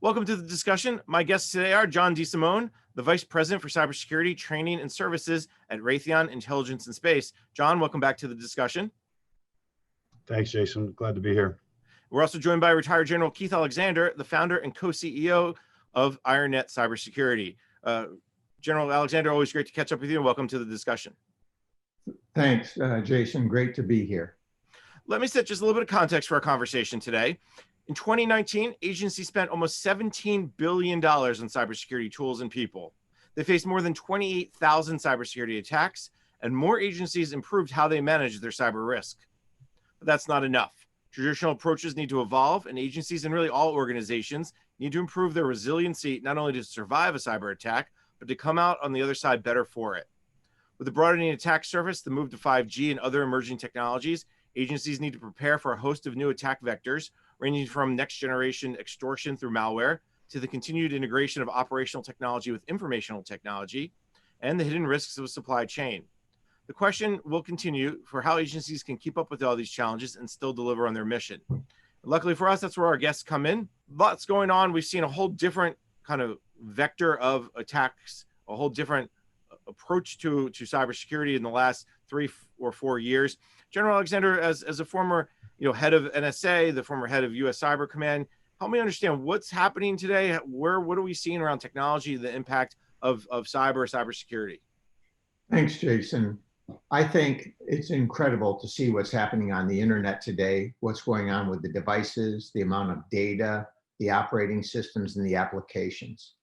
Welcome to the discussion. My guests today are John DeSimone, the Vice President for Cybersecurity Training and Services at Raytheon Intelligence and Space. John, welcome back to the discussion. Thanks, Jason. Glad to be here. We're also joined by retired General Keith Alexander, the founder and co-CEO of IronNet Cybersecurity. General Alexander, always great to catch up with you, and welcome to the discussion. Thanks, Jason. Great to be here. Let me set just a little bit of context for our conversation today. In 2019, agencies spent almost $17 billion on cybersecurity tools and people. They faced more than 28,000 cybersecurity attacks, and more agencies improved how they manage their cyber risk. But that's not enough. Traditional approaches need to evolve, and agencies and really all organizations need to improve their resiliency, not only to survive a cyber attack, but to come out on the other side better for it. With the broadening attack surface, the move to 5G and other emerging technologies, agencies need to prepare for a host of new attack vectors, ranging from next-generation extortion through malware to the continued integration of operational technology with informational technology and the hidden risks of a supply chain. The question will continue for how agencies can keep up with all these challenges and still deliver on their mission. Luckily for us, that's where our guests come in. Lots going on. We've seen a whole different kind of vector of attacks, a whole different approach to cybersecurity in the last 3 or 4 years. General Alexander, as a former head of NSA, the former head of U.S. Cyber Command, help me understand what's happening today. What are we seeing around technology, the impact of cybersecurity? Thanks, Jason. I think it's incredible to see what's happening on the internet today, what's going on with the devices, the amount of data, the operating systems, and the applications.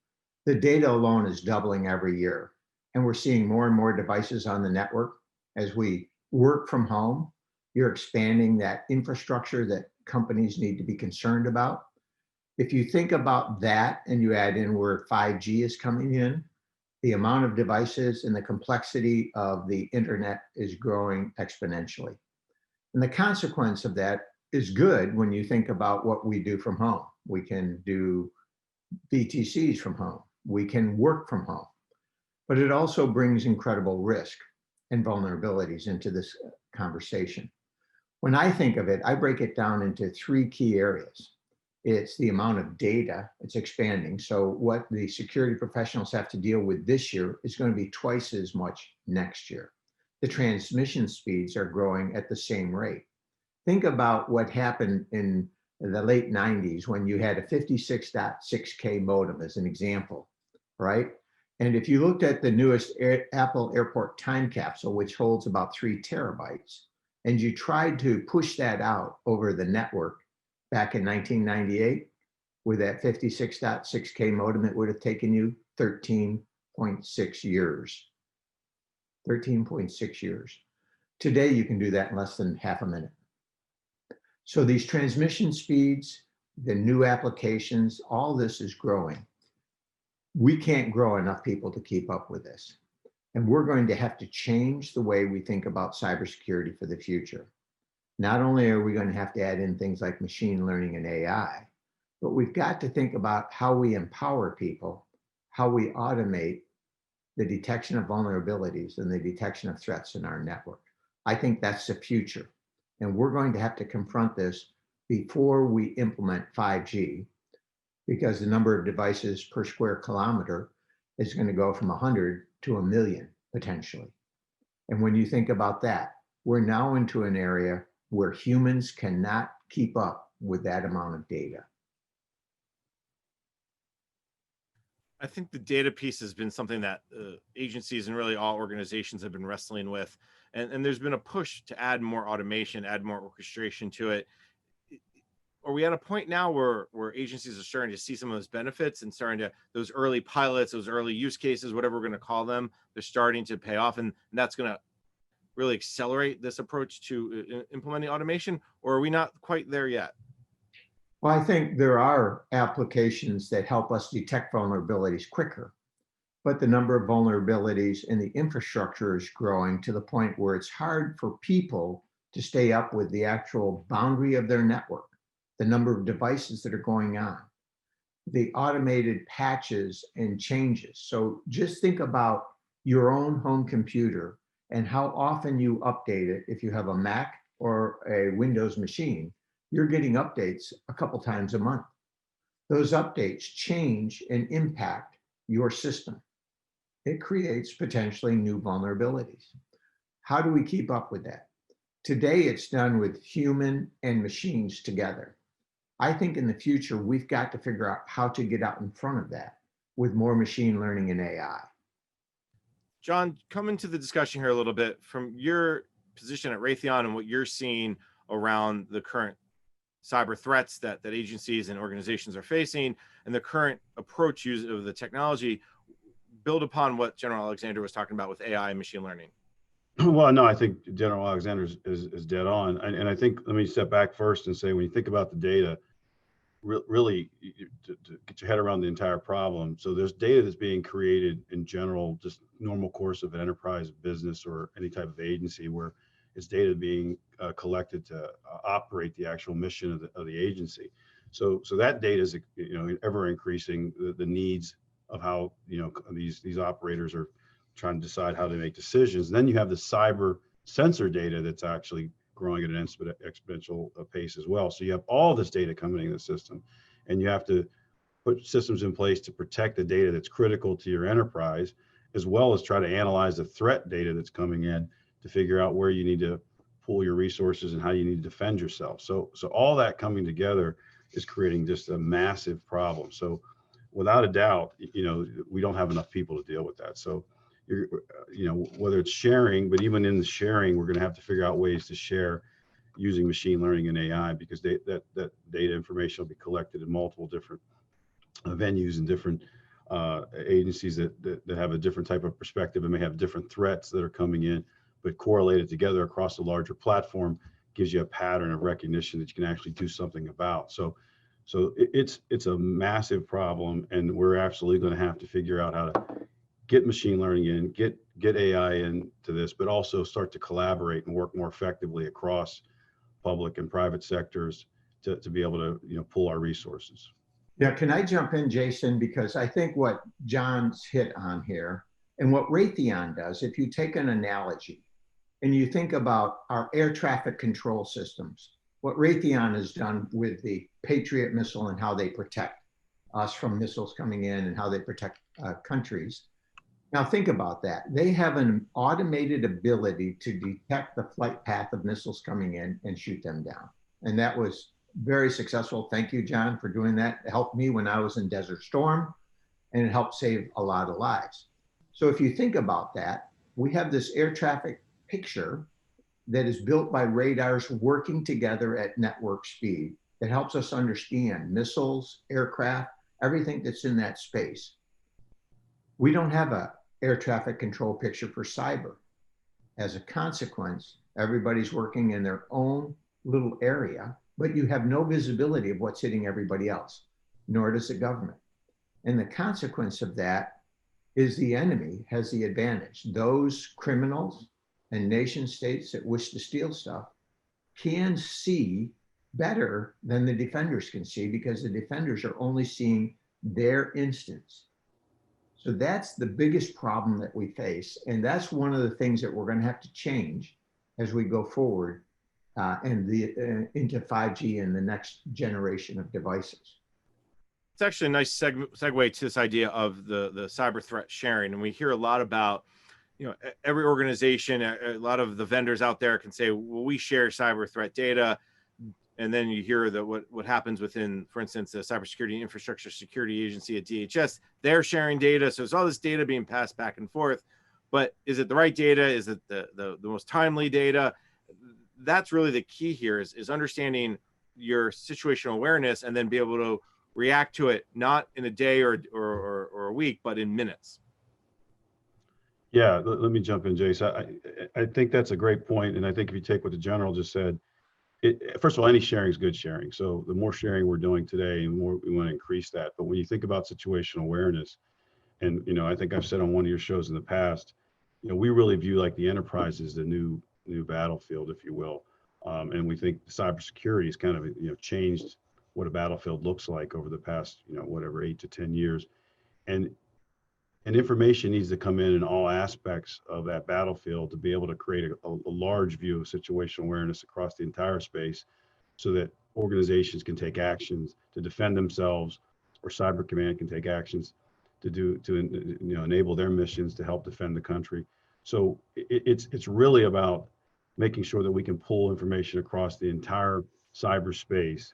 The data alone is doubling every year, and we're seeing more and more devices on the network. As we work from home, you're expanding that infrastructure that companies need to be concerned about. If you think about that and you add in where 5G is coming in, the amount of devices and the complexity of the internet is growing exponentially. And the consequence of that is good when you think about what we do from home. We can do VTCs from home. We can work from home. But it also brings incredible risk and vulnerabilities into this conversation. When I think of it, I break it down into 3 key areas. It's the amount of data, it's expanding. So what the security professionals have to deal with this year is going to be twice as much next year. The transmission speeds are growing at the same rate. Think about what happened in the late 90s when you had a 56.6K modem as an example, right? And if you looked at the newest Apple Airport time capsule, which holds about 3 terabytes, and you tried to push that out over the network back in 1998, with that 56.6K modem, it would have taken you 13.6 years. 13.6 years. Today, you can do that in less than half a minute. So these transmission speeds, the new applications, all this is growing. We can't grow enough people to keep up with this. And we're going to have to change the way we think about cybersecurity for the future. Not only are we going to have to add in things like machine learning and AI, but we've got to think about how we empower people, how we automate the detection of vulnerabilities and the detection of threats in our network. I think that's the future. And we're going to have to confront this before we implement 5G, because the number of devices per square kilometer is going to go from 100 to 1 million potentially. And when you think about that, we're now into an area where humans cannot keep up with that amount of data. I think the data piece has been something that agencies and really all organizations have been wrestling with. And there's been a push to add more automation, add more orchestration to it. Are we at a point now where agencies are starting to see some of those benefits and starting to, those early pilots, those early use cases, whatever we're going to call them, they're starting to pay off, and that's going to really accelerate this approach to implementing automation? Or are we not quite there yet? Well, I think there are applications that help us detect vulnerabilities quicker, but the number of vulnerabilities in the infrastructure is growing to the point where it's hard for people to stay up with the actual boundary of their network, the number of devices that are going on, the automated patches and changes. So just think about your own home computer and how often you update it. If you have a Mac or a Windows machine, you're getting updates a couple times a month. those updates change and impact your system. It creates potentially new vulnerabilities. How do we keep up with that? Today, it's done with human and machines together. I think in the future, we've got to figure out how to get out in front of that with more machine learning and AI. John, come into the discussion here a little bit from your position at Raytheon and what you're seeing around the current cyber threats that agencies and organizations are facing and the current approach use of the technology. Build upon what General Alexander was talking about with AI and machine learning. Well, no, I think General Alexander is dead on. And I think, let me step back first and say, when you think about the data, really to get your head around the entire problem. So there's data that's being created in general, just normal course of an enterprise business or any type of agency where it's data being collected to operate the actual mission of the agency. So that data is, ever increasing the needs of how, these operators are trying to decide how to make decisions. And then you have the cyber sensor data that's actually growing at an exponential pace as well. So you have all this data coming into the system, and you have to put systems in place to protect the data that's critical to your enterprise, as well as try to analyze the threat data that's coming in to figure out where you need to pool your resources and how you need to defend yourself. So all that coming together is creating just a massive problem. So without a doubt, we don't have enough people to deal with that. So whether it's sharing, but even in the sharing, we're going to have to figure out ways to share using machine learning and AI, because that data information will be collected in multiple different venues and different agencies that have a different type of perspective and may have different threats that are coming in, but correlated together across the larger platform gives you a pattern of recognition that you can actually do something about. So it's a massive problem, and we're absolutely going to have to figure out how to get machine learning in, get AI into this, but also start to collaborate and work more effectively across public and private sectors to be able to pool our resources. Yeah, can I jump in, Jason? Because I think what John's hit on here and what Raytheon does, if you take an analogy and you think about our air traffic control systems, what Raytheon has done with the Patriot missile and how they protect us from missiles coming in and how they protect countries. Now think about that. They have an automated ability to detect the flight path of missiles coming in and shoot them down. And that was very successful. Thank you, John, for doing that. It helped me when I was in Desert Storm, and it helped save a lot of lives. So if you think about that, we have this air traffic picture that is built by radars working together at network speed that helps us understand missiles, aircraft, everything that's in that space. We don't have a air traffic control picture for cyber. As a consequence, everybody's working in their own little area, but you have no visibility of what's hitting everybody else, nor does the government. And the consequence of that is the enemy has the advantage. Those criminals and nation states that wish to steal stuff can see better than the defenders can see, because the defenders are only seeing their instance. So that's the biggest problem that we face. And that's one of the things that we're going to have to change as we go forward into 5G and the next generation of devices. It's actually a nice segue to this idea of the cyber threat sharing. And we hear a lot about, every organization, a lot of the vendors out there can say, well, we share cyber threat data. And then you hear that what happens within, for instance, the Cybersecurity Infrastructure Security Agency at DHS, they're sharing data. So it's all this data being passed back and forth. But is it the right data? Is it the most timely data? That's really the key here is understanding your situational awareness and then be able to react to it, not in a day or a week, but in minutes. Yeah, let me jump in, Jason. I think that's a great point. And I think if you take what the general just said, first of all, any sharing is good sharing. So the more sharing we're doing today, the more we want to increase that. But when you think about situational awareness, and I think I've said on one of your shows in the past, we really view like the enterprise as the new battlefield, if you will. And we think cybersecurity has kind of changed what a battlefield looks like over the past 8 to 10 years, and information needs to come in all aspects of that battlefield to be able to create a large view of situational awareness across the entire space, so that organizations can take actions to defend themselves or Cyber Command can take actions to enable their missions to help defend the country. So it's really about making sure that we can pull information across the entire cyberspace,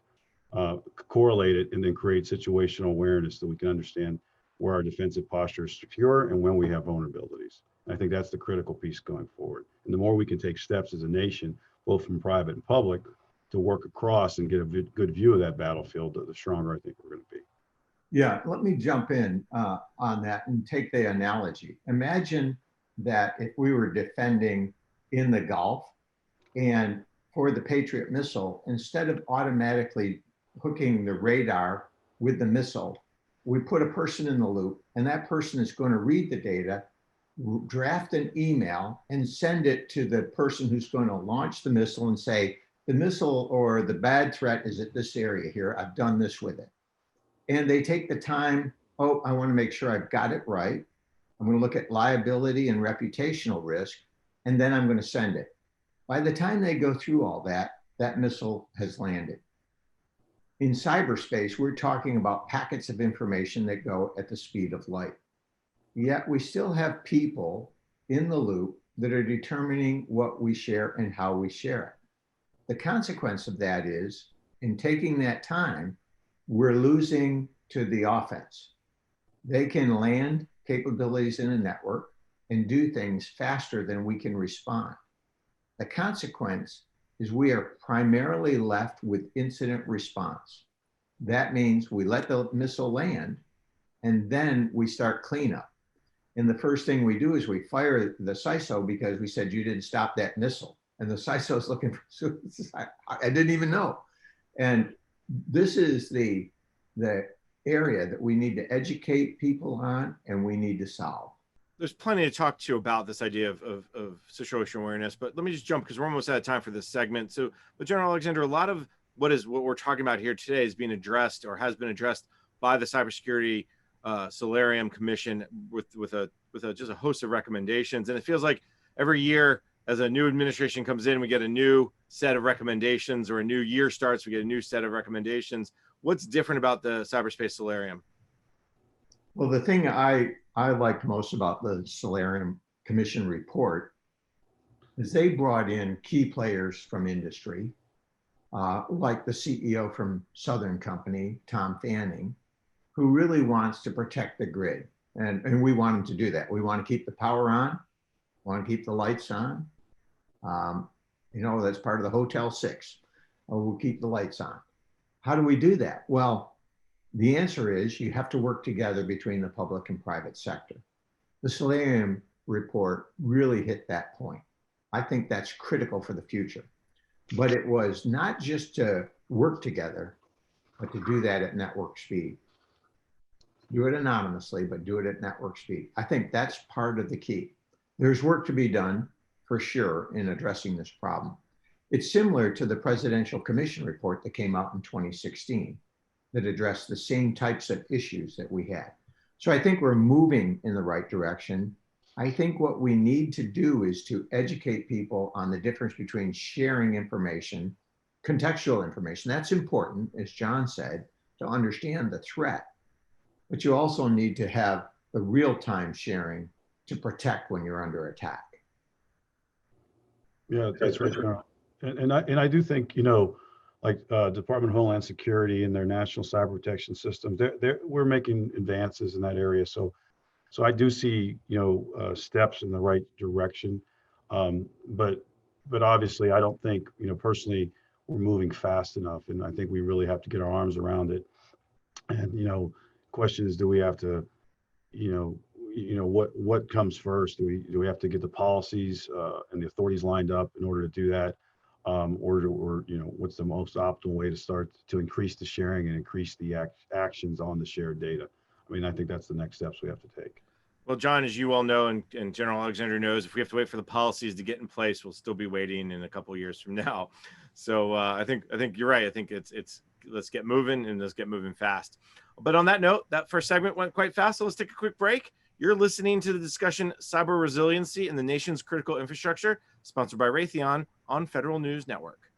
correlate it, and then create situational awareness so we can understand where our defensive posture is secure and when we have vulnerabilities. I think that's the critical piece going forward. And the more we can take steps as a nation, both from private and public, to work across and get a good view of that battlefield, the stronger I think we're going to be. Yeah, let me jump in on that and take the analogy. Imagine that if we were defending in the Gulf, and for the Patriot missile, instead of automatically hooking the radar with the missile, we put a person in the loop, and that person is going to read the data, draft an email, and send it to the person who's going to launch the missile and say, the missile or the bad threat is at this area here. I've done this with it. And they take the time, oh, I want to make sure I've got it right. I'm going to look at liability and reputational risk, and then I'm going to send it. By the time they go through all that, that missile has landed. In cyberspace, we're talking about packets of information that go at the speed of light. Yet we still have people in the loop that are determining what we share and how we share it. The consequence of that is, in taking that time, we're losing to the offense. They can land capabilities in a network and do things faster than we can respond. The consequence is we are primarily left with incident response. That means we let the missile land and then we start cleanup. And the first thing we do is we fire the CISO because we said you didn't stop that missile. And the CISO is looking for, I didn't even know. And this is the area that we need to educate people on and we need to solve. There's plenty to talk to about this idea of situational awareness, but let me just jump because we're almost out of time for this segment. So, but General Alexander, a lot of what we're talking about here today is being addressed or has been addressed by the Cybersecurity Solarium Commission with just a host of recommendations. And it feels like every year as a new administration comes in, we get a new set of recommendations, or a new year starts, we get a new set of recommendations. What's different about the Cyberspace Solarium? Well, the thing I liked most about the Solarium Commission report is they brought in key players from industry, like the CEO from Southern Company, Tom Fanning, who really wants to protect the grid. And we want him to do that. We want to keep the power on, want to keep the lights on. That's part of the Hotel 6. We'll keep the lights on. How do we do that? Well, the answer is you have to work together between the public and private sector. The Solarium report really hit that point. I think that's critical for the future. But it was not just to work together, but to do that at network speed. Do it anonymously, but do it at network speed. I think that's part of the key. There's work to be done for sure in addressing this problem. It's similar to the Presidential Commission report that came out in 2016 that addressed the same types of issues that we had. So I think we're moving in the right direction. I think what we need to do is to educate people on the difference between sharing information, contextual information. That's important, as John said, to understand the threat. But you also need to have the real-time sharing to protect when you're under attack. Yeah, that's right. And I do think, like Department of Homeland Security and their national cyber protection systems, we're making advances in that area. So I do see, steps in the right direction. But obviously, I don't think, personally, we're moving fast enough. And I think we really have to get our arms around it. And, question is, do we have to, what comes first? Do we have to get the policies and the authorities lined up in order to do that? Or what's the most optimal way to start to increase the sharing and increase the actions on the shared data? I mean, I think that's the next steps we have to take. Well, John, as you well know, and General Alexander knows, if we have to wait for the policies to get in place, we'll still be waiting in a couple of years from now. So I think you're right. I think it's let's get moving, and let's get moving fast. But on that note, that first segment went quite fast. So let's take a quick break. You're listening to the discussion Cyber Resiliency and the Nation's Critical Infrastructure, sponsored by Raytheon on Federal News Network.